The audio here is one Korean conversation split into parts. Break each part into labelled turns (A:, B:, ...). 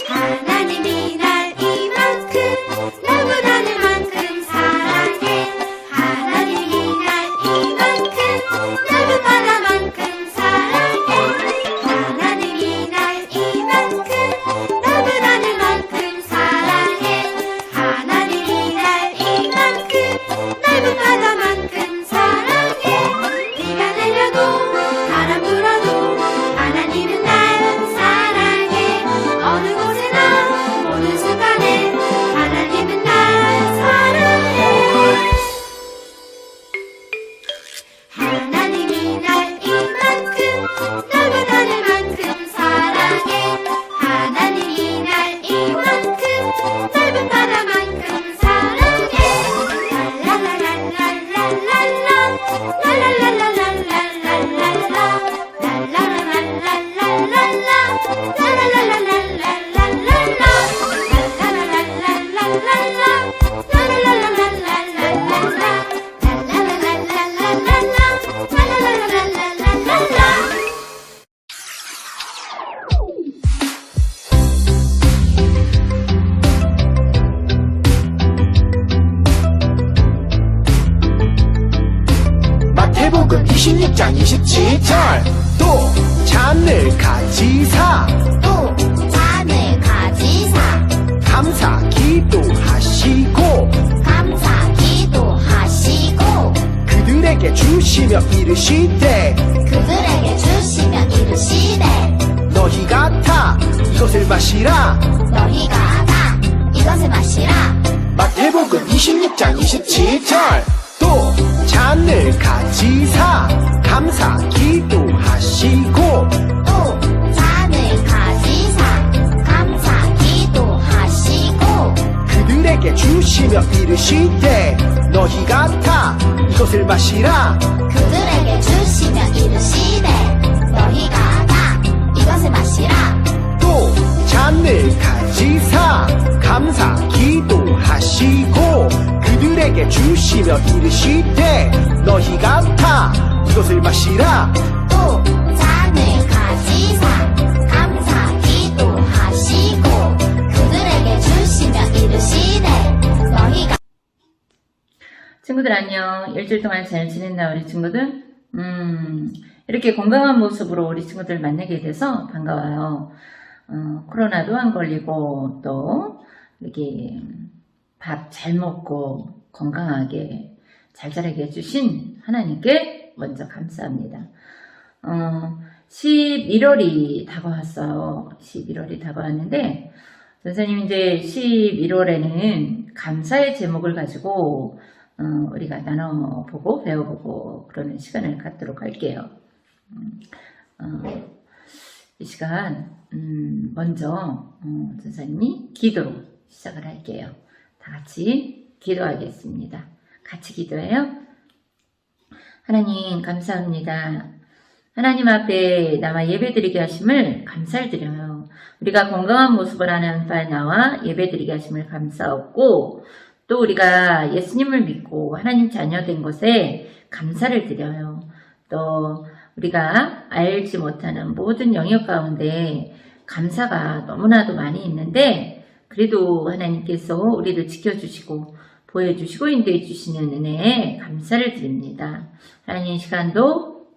A: 하나님이 날 이만큼 너무 나를 만큼 사랑해. 하나님이 날 이만큼 넓은 바다만큼 사랑해. 하나님이 날 이만큼 넓은 하늘만큼 사랑해. 하나님이 날 이만큼 넓은 바다만큼 사랑해. 비가 내려도 바람 불어도 하나님은 날 사랑해. 어느 곳에나 모든 순간에 하나님은 날 사랑해. 하나님이 날 이만큼 넓은 하늘만큼 사랑해. 하나님이 날 이만큼 넓은 바다만큼 사랑해. 랄랄랄랄랄랄라 랄랄랄랄랄랄랄라
B: 마태복음 26장 27절 또 잔을 가지사
A: 또 잔을 가지사
B: 감사 기도하시고
A: 감사 기도하시고
B: 그들에게 주시며 이르시되
A: 그들에게 주시며 이르시되
B: 너희가 다 이것을 마시라.
A: 너희가 다 이것을 마시라.
B: 마태복음 26장 27절 또 잔을 가지사 감사 기도하시고
A: 또 잔을 가지사 감사 기도하시고
B: 그들에게 주시며 이르시되 너희가 다 이것을 마시라.
A: 그들에게 주시며 이르시되 너희가 다 이것을 마시라.
B: 또 잔을 가지사 감사 기도하시고 그들에게 주시며 이르시되 너희가 다 이것을 마시라.
A: 또 잔을 가지사 감사 기도하시고 그들에게 주시며 이르시되 너희가.
C: 친구들 안녕. 일주일 동안 잘 지냈나 우리 친구들? 이렇게 건강한 모습으로 우리 친구들 만나게 돼서 반가워요. 코로나도 안 걸리고 또 이렇게 밥 잘 먹고 건강하게 잘 자라게 해주신 하나님께 먼저 감사합니다. 11월이 다가왔어요. 11월이 다가왔는데 선생님 이제 11월에는 감사의 제목을 가지고 우리가 나눠보고 배워보고 그러는 시간을 갖도록 할게요. 이 시간 먼저 선생님이 기도로 시작을 할게요. 다 같이 기도하겠습니다. 같이 기도해요. 하나님 감사합니다. 하나님 앞에 나와 예배드리게 하심을 감사를 드려요. 우리가 건강한 모습을 하는 바 나와 예배드리게 하심을 감사하고 또 우리가 예수님을 믿고 하나님 자녀된 것에 감사를 드려요. 또 우리가 알지 못하는 모든 영역 가운데 감사가 너무나도 많이 있는데 그래도 하나님께서 우리를 지켜주시고 보여주시고 인도해 주시는 은혜에 감사를 드립니다. 하나님 시간도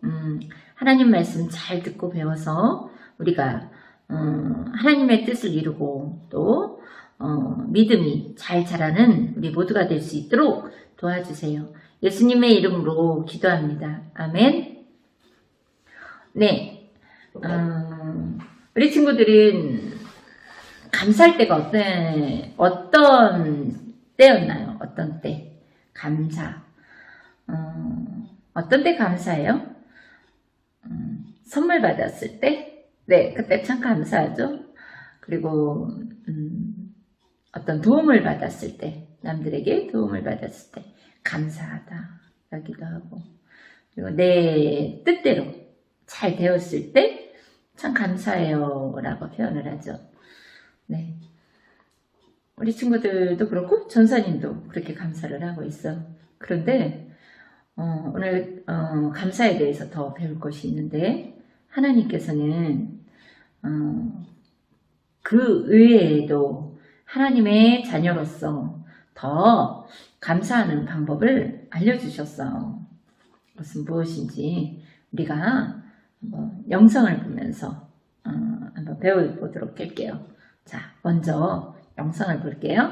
C: 하나님 말씀 잘 듣고 배워서 우리가 하나님의 뜻을 이루고 또 믿음이 잘 자라는 우리 모두가 될 수 있도록 도와주세요. 예수님의 이름으로 기도합니다. 아멘. 네, 우리 친구들은 감사할 때가 어떤 때였나요? 어떤 때? 감사. 어떤 때 감사해요? 선물 받았을 때? 네, 그때 참 감사하죠. 그리고 어떤 도움을 받았을 때, 남들에게 도움을 받았을 때 감사하다 라기도 하고, 그리고 내 뜻대로 잘 되었을 때 참 감사해요 라고 표현을 하죠. 네, 우리 친구들도 그렇고 전사님도 그렇게 감사를 하고 있어. 그런데 오늘 감사에 대해서 더 배울 것이 있는데, 하나님께서는 그 외에도 하나님의 자녀로서 더 감사하는 방법을 알려주셨어. 그것은 무엇인지 우리가 한번 영상을 보면서 한번 배워보도록 할게요. 자, 먼저 영상을 볼게요.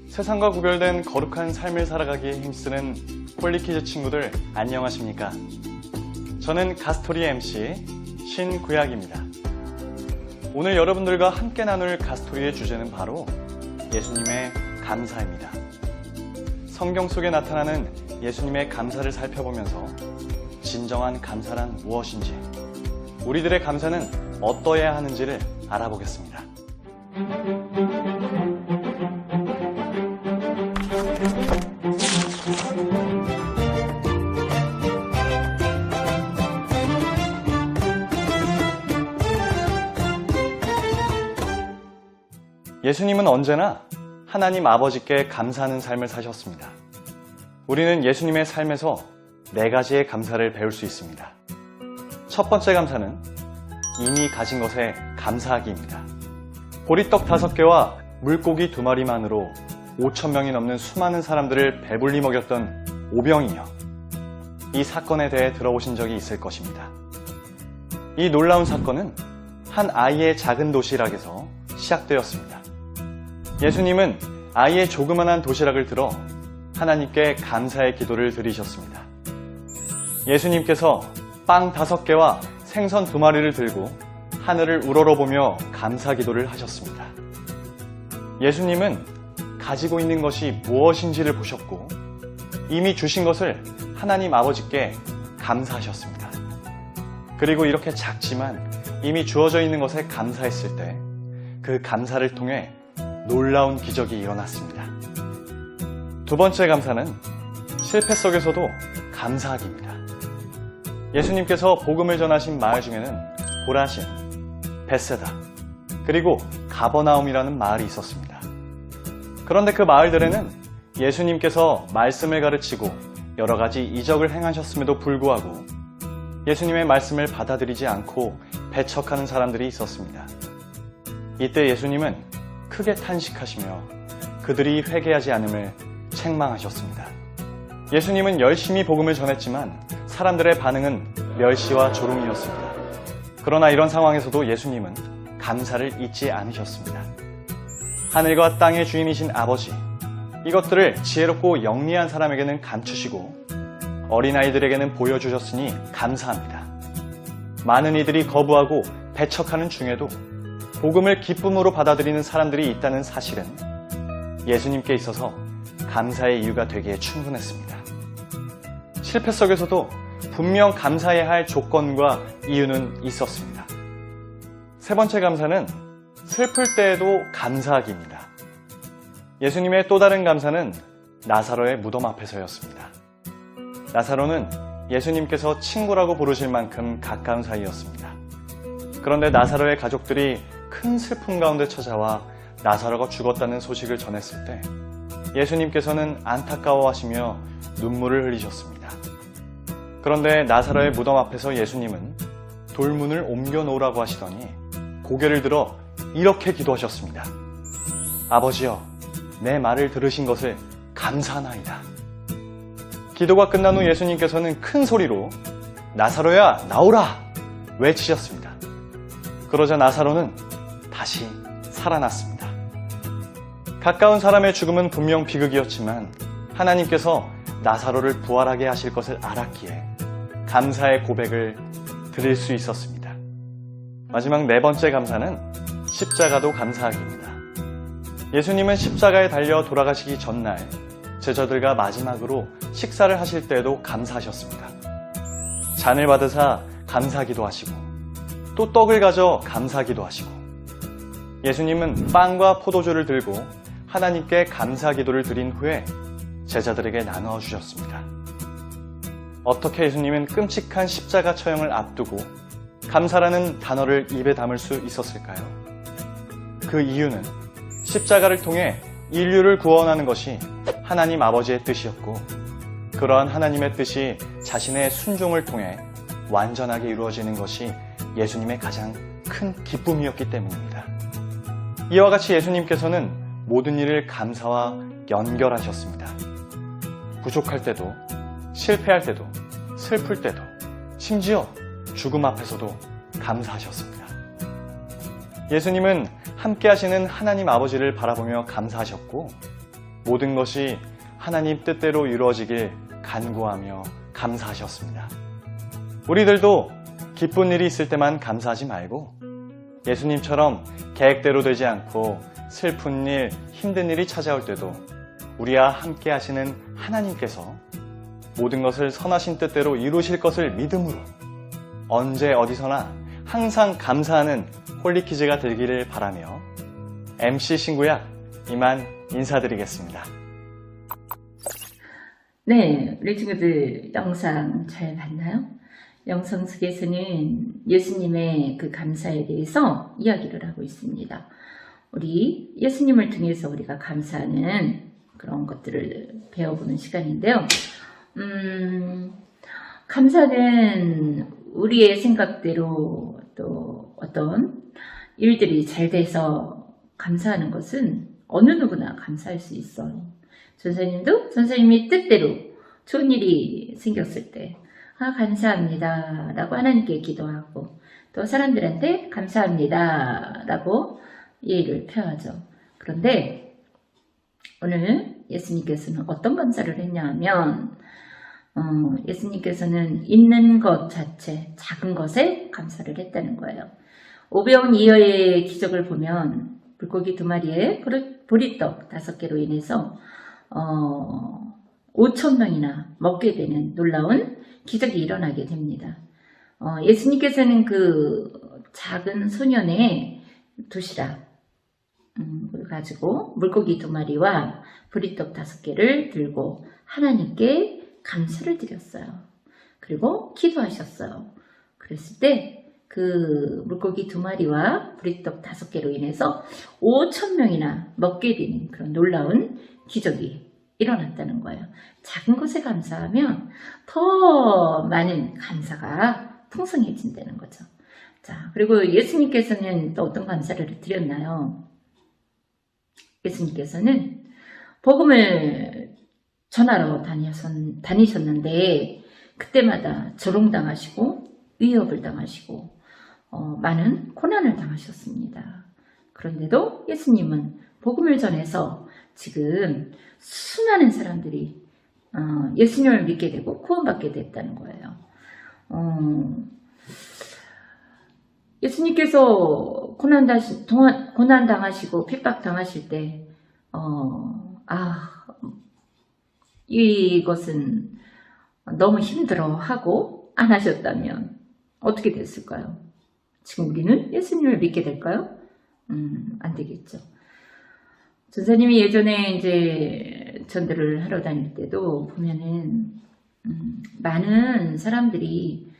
D: 세상과 구별된 거룩한 삶을 살아가기에 힘쓰는 홀리키즈 친구들 안녕하십니까? 저는 가스토리 MC 신구약입니다. 오늘 여러분들과 함께 나눌 가스토리의 주제는 바로 예수님의 감사입니다. 성경 속에 나타나는 예수님의 감사를 살펴보면서 진정한 감사란 무엇인지, 우리들의 감사는 어떠해야 하는지를 알아보겠습니다. 예수님은 언제나 하나님 아버지께 감사하는 삶을 사셨습니다. 우리는 예수님의 삶에서 4가지의 감사를 배울 수 있습니다. 첫 번째 감사는 이미 가진 것에 감사하기입니다. 보리떡 5개와 물고기 2마리만으로 5,000명이 넘는 수많은 사람들을 배불리 먹였던 오병이어. 이 사건에 대해 들어보신 적이 있을 것입니다. 이 놀라운 사건은 한 아이의 작은 도시락에서 시작되었습니다. 예수님은 아이의 조그만한 도시락을 들어 하나님께 감사의 기도를 드리셨습니다. 예수님께서 빵 5개와 생선 2마리를 들고 하늘을 우러러보며 감사 기도를 하셨습니다. 예수님은 가지고 있는 것이 무엇인지를 보셨고 이미 주신 것을 하나님 아버지께 감사하셨습니다. 그리고 이렇게 작지만 이미 주어져 있는 것에 감사했을 때 그 감사를 통해 놀라운 기적이 일어났습니다. 두 번째 감사는 실패 속에서도 감사하기입니다. 예수님께서 복음을 전하신 마을 중에는 고라신, 벳세다, 그리고 가버나움이라는 마을이 있었습니다. 그런데 그 마을들에는 예수님께서 말씀을 가르치고 여러 가지 이적을 행하셨음에도 불구하고 예수님의 말씀을 받아들이지 않고 배척하는 사람들이 있었습니다. 이때 예수님은 크게 탄식하시며 그들이 회개하지 않음을 책망하셨습니다. 예수님은 열심히 복음을 전했지만 사람들의 반응은 멸시와 조롱이었습니다. 그러나 이런 상황에서도 예수님은 감사를 잊지 않으셨습니다. 하늘과 땅의 주인이신 아버지, 이것들을 지혜롭고 영리한 사람에게는 감추시고 어린아이들에게는 보여주셨으니 감사합니다. 많은 이들이 거부하고 배척하는 중에도 복음을 기쁨으로 받아들이는 사람들이 있다는 사실은 예수님께 있어서 감사의 이유가 되기에 충분했습니다. 실패 속에서도 분명 감사해야 할 조건과 이유는 있었습니다. 세 번째 감사는 슬플 때에도 감사하기입니다. 예수님의 또 다른 감사는 나사로의 무덤 앞에서였습니다. 나사로는 예수님께서 친구라고 부르실 만큼 가까운 사이였습니다. 그런데 나사로의 가족들이 큰 슬픔 가운데 찾아와 나사로가 죽었다는 소식을 전했을 때 예수님께서는 안타까워하시며 눈물을 흘리셨습니다. 그런데 나사로의 무덤 앞에서 예수님은 돌문을 옮겨 놓으라고 하시더니 고개를 들어 이렇게 기도하셨습니다. 아버지여, 내 말을 들으신 것을 감사하나이다. 기도가 끝난 후 예수님께서는 큰 소리로 나사로야, 나오라! 외치셨습니다. 그러자 나사로는 다시 살아났습니다. 가까운 사람의 죽음은 분명 비극이었지만 하나님께서 나사로를 부활하게 하실 것을 알았기에 감사의 고백을 드릴 수 있었습니다. 마지막 4번째 감사는 십자가도 감사하기입니다. 예수님은 십자가에 달려 돌아가시기 전날 제자들과 마지막으로 식사를 하실 때에도 감사하셨습니다. 잔을 받으사 감사기도 하시고 또 떡을 가져 감사기도 하시고 예수님은 빵과 포도주를 들고 하나님께 감사기도를 드린 후에 제자들에게 나누어 주셨습니다. 어떻게 예수님은 끔찍한 십자가 처형을 앞두고 감사라는 단어를 입에 담을 수 있었을까요? 그 이유는 십자가를 통해 인류를 구원하는 것이 하나님 아버지의 뜻이었고, 그러한 하나님의 뜻이 자신의 순종을 통해 완전하게 이루어지는 것이 예수님의 가장 큰 기쁨이었기 때문입니다. 이와 같이 예수님께서는 모든 일을 감사와 연결하셨습니다. 부족할 때도, 실패할 때도, 슬플 때도, 심지어 죽음 앞에서도 감사하셨습니다. 예수님은 함께 하시는 하나님 아버지를 바라보며 감사하셨고, 모든 것이 하나님 뜻대로 이루어지길 간구하며 감사하셨습니다. 우리들도 기쁜 일이 있을 때만 감사하지 말고, 예수님처럼 계획대로 되지 않고 슬픈 일, 힘든 일이 찾아올 때도 우리와 함께 하시는 하나님께서 모든 것을 선하신 뜻대로 이루실 것을 믿음으로 언제 어디서나 항상 감사하는 홀리키즈가 되기를 바라며 MC 신구약 이만 인사드리겠습니다.
C: 네, 우리 친구들 영상 잘 봤나요? 영상 속에서는 예수님의 그 감사에 대해서 이야기를 하고 있습니다. 우리 예수님을 통해서 우리가 감사하는 그런 것들을 배워보는 시간인데요. 감사는 우리의 생각대로 또 어떤 일들이 잘 돼서 감사하는 것은 어느 누구나 감사할 수 있어요. 전사님도 전사님의 뜻대로 좋은 일이 생겼을 때 감사합니다 라고 하나님께 기도하고, 또 사람들한테 감사합니다 라고 예의를 표하죠. 그런데 오늘 예수님께서는 어떤 감사를 했냐 하면 예수님께서는 있는 것 자체, 작은 것에 감사를 했다는 거예요. 오병 이어의 기적을 보면 물고기 2마리에 보리떡 5개로 인해서 5,000명이나 먹게 되는 놀라운 기적이 일어나게 됩니다. 예수님께서는 그 작은 소년의 도시락을 가지고 물고기 2마리와 보리떡 5개를 들고 하나님께 감사를 드렸어요. 그리고 기도하셨어요. 그랬을 때 그 물고기 2마리와 보리떡 5개로 인해서 5,000명이나 먹게 되는 그런 놀라운 기적이 일어났다는 거예요. 작은 것에 감사하면 더 많은 감사가 풍성해진다는 거죠. 자, 그리고 예수님께서는 또 어떤 감사를 드렸나요? 예수님께서는 복음을 전하러 다니셨는데 그때마다 조롱당하시고 위협을 당하시고 많은 고난을 당하셨습니다. 그런데도 예수님은 복음을 전해서 지금 수많은 사람들이 예수님을 믿게 되고 구원받게 됐다는 거예요. 예수님께서 고난 당하시고 핍박 당하실 때 이것은 너무 힘들어하고 안 하셨다면 어떻게 됐을까요? 지금 우리는 예수님을 믿게 될까요? 안 되겠죠. 전사님이 예전에 이제 전도를 하러 다닐 때도 보면은 많은 사람들이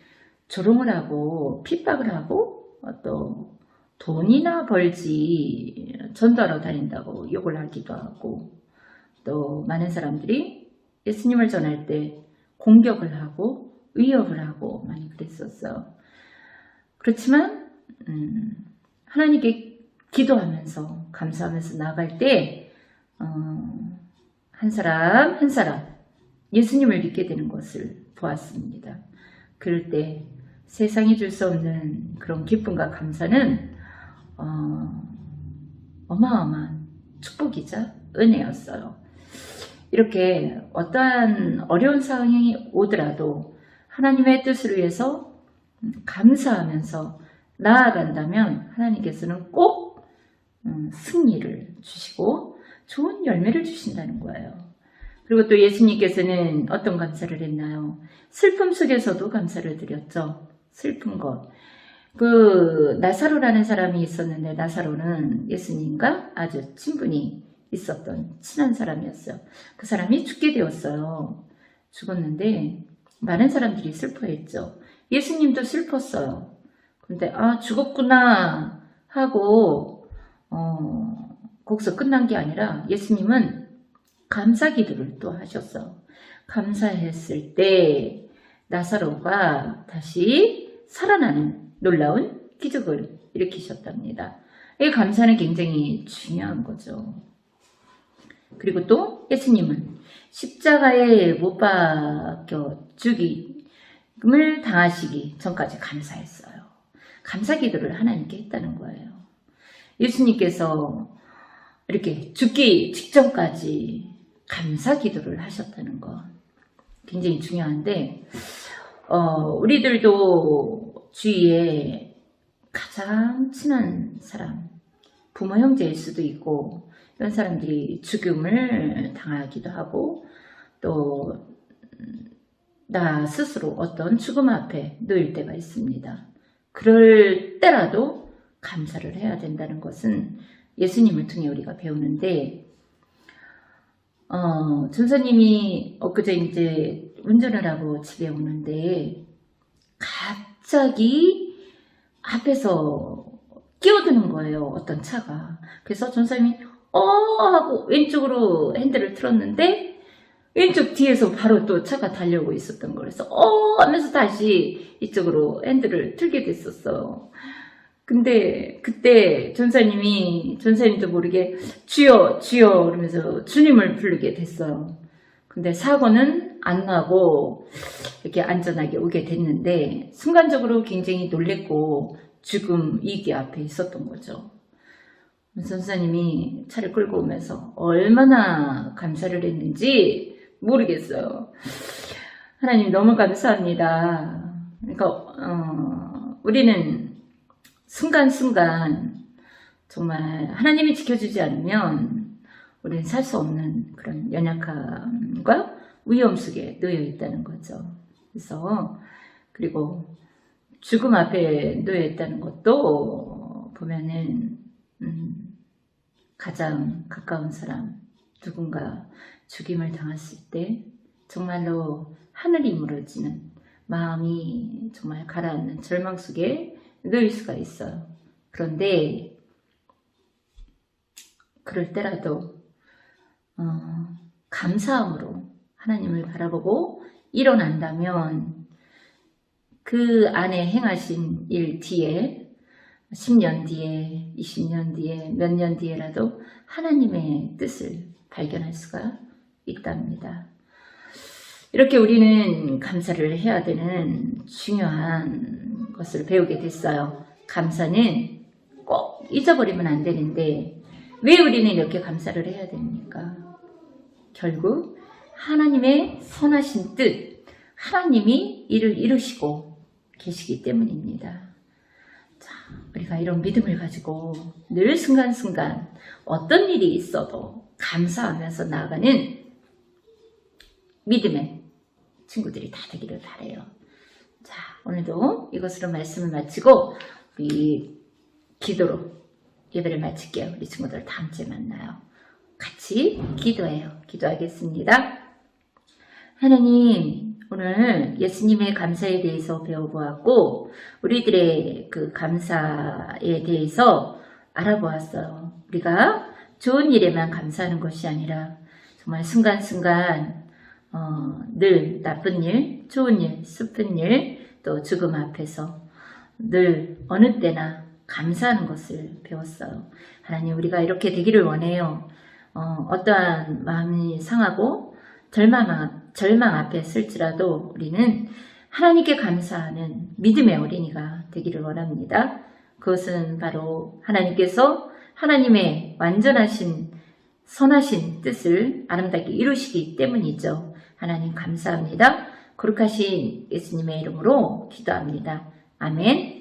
C: 조롱을 하고 핍박을 하고 또 돈이나 벌지 전도하러 다닌다고 욕을 하기도 하고, 또 많은 사람들이 예수님을 전할 때 공격을 하고 위협을 하고 많이 그랬었어요. 그렇지만 하나님께 기도하면서 감사하면서 나아갈 때 한 사람 한 사람 예수님을 믿게 되는 것을 보았습니다. 그럴 때 세상이 줄 수 없는 그런 기쁨과 감사는 어마어마한 축복이자 은혜였어요. 이렇게 어떠한 어려운 상황이 오더라도 하나님의 뜻을 위해서 감사하면서 나아간다면 하나님께서는 꼭 승리를 주시고 좋은 열매를 주신다는 거예요. 그리고 또 예수님께서는 어떤 감사를 했나요? 슬픔 속에서도 감사를 드렸죠. 슬픈 것. 그 나사로라는 사람이 있었는데, 나사로는 예수님과 아주 친분이 있었던 친한 사람이었어요. 그 사람이 죽게 되었어요. 죽었는데 많은 사람들이 슬퍼했죠. 예수님도 슬펐어요. 근데 죽었구나 하고 거기서 끝난 게 아니라 예수님은 감사 기도를 또 하셨어. 감사했을 때 나사로가 다시 살아나는 놀라운 기적을 일으키셨답니다. 이 감사는 굉장히 중요한 거죠. 그리고 또 예수님은 십자가에 못 박혀 죽임을 당하시기 전까지 감사했어요. 감사 기도를 하나님께 했다는 거예요. 예수님께서 이렇게 죽기 직전까지 감사 기도를 하셨다는 거 굉장히 중요한데, 우리들도 주위에 가장 친한 사람, 부모 형제일 수도 있고 이런 사람들이 죽음을 당하기도 하고 또 나 스스로 어떤 죽음 앞에 놓일 때가 있습니다. 그럴 때라도 감사를 해야 된다는 것은 예수님을 통해 우리가 배우는데, 전사님이 엊그제 이제 운전을 하고 집에 오는데 갑자기 앞에서 끼어드는 거예요, 어떤 차가. 그래서 전사님이 하고 왼쪽으로 핸들을 틀었는데 왼쪽 뒤에서 바로 또 차가 달려오고 있었던 거예요. 그래서 하면서 다시 이쪽으로 핸들을 틀게 됐었어요. 근데 그때 전사님도 모르게 주여 주여 그러면서 주님을 부르게 됐어요. 근데 사고는 안 나고 이렇게 안전하게 오게 됐는데 순간적으로 굉장히 놀랬고 죽음 위기 앞에 있었던 거죠. 전사님이 차를 끌고 오면서 얼마나 감사를 했는지 모르겠어요. 하나님 너무 감사합니다. 그러니까 우리는 순간순간 정말 하나님이 지켜주지 않으면 우리는 살 수 없는 그런 연약함과 위험 속에 놓여 있다는 거죠. 그리고 죽음 앞에 놓여 있다는 것도 보면은 가장 가까운 사람, 누군가 죽임을 당했을 때 정말로 하늘이 무너지는, 마음이 정말 가라앉는 절망 속에 놓일 수가 있어요. 그런데 그럴 때라도 감사함으로 하나님을 바라보고 일어난다면 그 안에 행하신 일 뒤에 10년 뒤에, 20년 뒤에, 몇 년 뒤에라도 하나님의 뜻을 발견할 수가 있답니다. 이렇게 우리는 감사를 해야 되는 중요한 것을 배우게 됐어요. 감사는 꼭 잊어버리면 안 되는데 왜 우리는 이렇게 감사를 해야 됩니까? 결국 하나님의 선하신 뜻, 하나님이 이를 이루시고 계시기 때문입니다. 자, 우리가 이런 믿음을 가지고 늘 순간순간 어떤 일이 있어도 감사하면서 나아가는 믿음의 친구들이 다 되기를 바라요. 자, 오늘도 이것으로 말씀을 마치고 우리 기도로 예배를 마칠게요. 우리 친구들 다음 주에 만나요. 같이 기도해요. 기도하겠습니다. 하나님, 오늘 예수님의 감사에 대해서 배워보았고 우리들의 그 감사에 대해서 알아보았어요. 우리가 좋은 일에만 감사하는 것이 아니라 정말 순간순간 늘 나쁜 일, 좋은 일, 슬픈 일, 또 죽음 앞에서 늘 어느 때나 감사하는 것을 배웠어요. 하나님, 우리가 이렇게 되기를 원해요. 어떠한 마음이 상하고 절망 앞에 쓸지라도 우리는 하나님께 감사하는 믿음의 어린이가 되기를 원합니다. 그것은 바로 하나님께서 하나님의 완전하신 선하신 뜻을 아름답게 이루시기 때문이죠. 하나님 감사합니다. 거룩하신 예수님의 이름으로 기도합니다. 아멘.